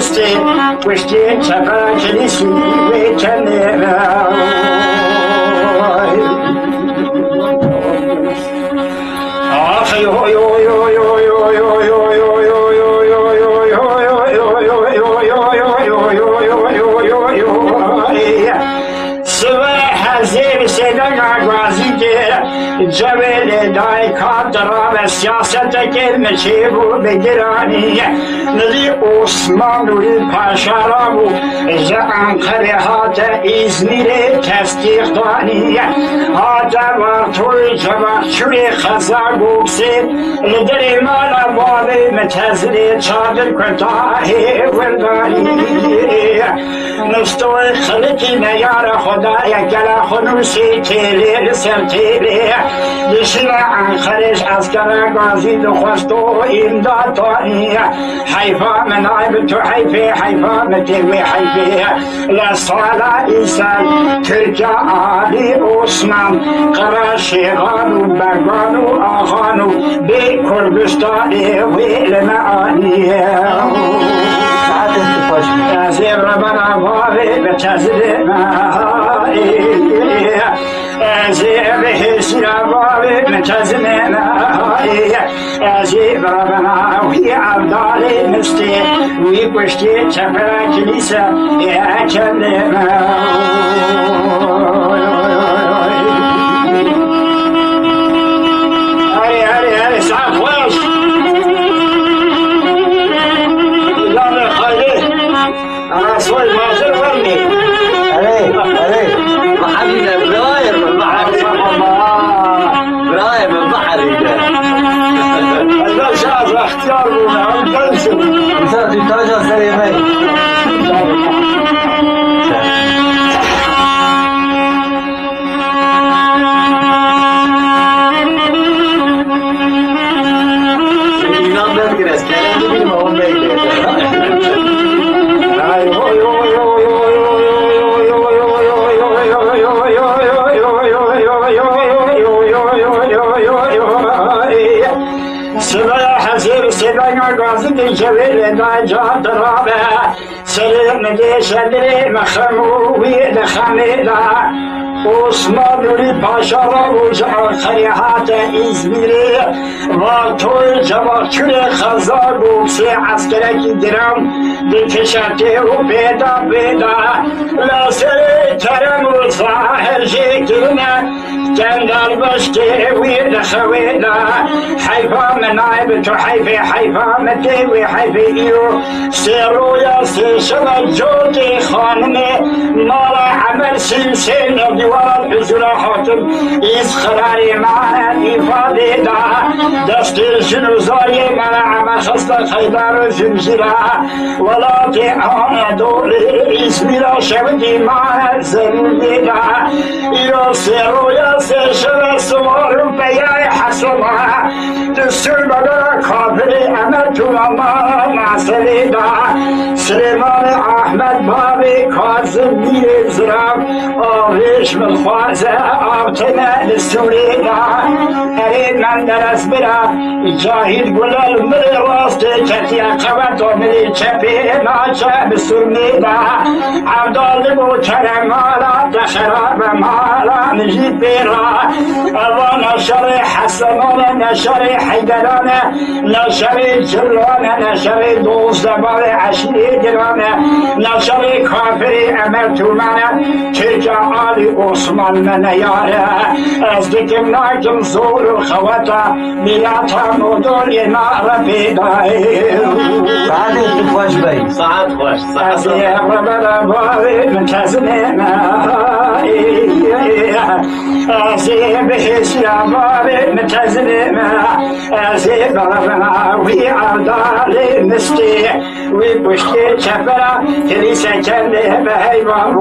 مستی پشتی چپر کلیسی و کنه آخی هوی هوی هوی هوی هوی هوی هوی جبل دای کاترا و سیاست کلمه چه بود بگرانی نزی عثمان روی پاشا را بود جا انقره هات ازمیر تصدیق دانی هات وقتوی جواب چوی خزا گوبسی لدر مالا بابی متزلی چادر کتاهی ولدانی نستوی خلقی نیار خدای گلا خنوسی تیلی سر تیلی دشنا انخرش اسکر غازی دخواستو امداد تانی حیفا منایب تو حیفا متوی حیفه لسالا ایسان ترجا آلی عثمان قرار شیغانو بگانو آخانو بی کربستانی ویل معانی زیر ربنا بابی بتزلی زیر بحسن بابی بتزلی زیر ربنا وی عبدال مستی وی پشتی چپر کلیسا یا چلی عثمان روی پاشا را روز آخری هات ازمیری و توی جواب چون خزار بوکسی عسکرکی درم بکشتی و بیدا لاسر ترم و ظاهر شکرنه جندال بشتی وید خویده حیفا منایب تو حیفا متوی حیفه ایو سیرویا سیشم جوتی خانمه مالا عمل سلسل دیوار حضور حاکم ایز خراری معنی ایفاده دا دست جنوزای من عمل خسته خیدار و زنجیره ولاتی آن دولی اسمیرا شودی معنی ضروری دا ایو سیرویا سیشم سوار بیای حسوما دستور بدر کافری عمل تو اما مسئله دا سلیمان احمد بابی کازم میره زرم آویش مخوازه آبتنه دستوری دا اری من درست برا جاهید گلال مری راست کتی اقوات و مری چپی ناچه بسرمی دا عبدال بو کرمالا دخراب مالا نجید بیرا اوان نشر حسنان نشر حیدران نشر جلان نشر دوزدبار عشری جلان نشر کافری عمل تو من ترجا آلی عثمان من یاره از دکم ناکم زور و خواتا بیاتا مدولی نار پیدایی ساعت خوش بی ساعت خوش از یه ربلا باری متزنه از یه بحثی باری متزنه از یه برابنا وی عبدال مستی وی پشتی چپرا کلیسه کنده به حیوان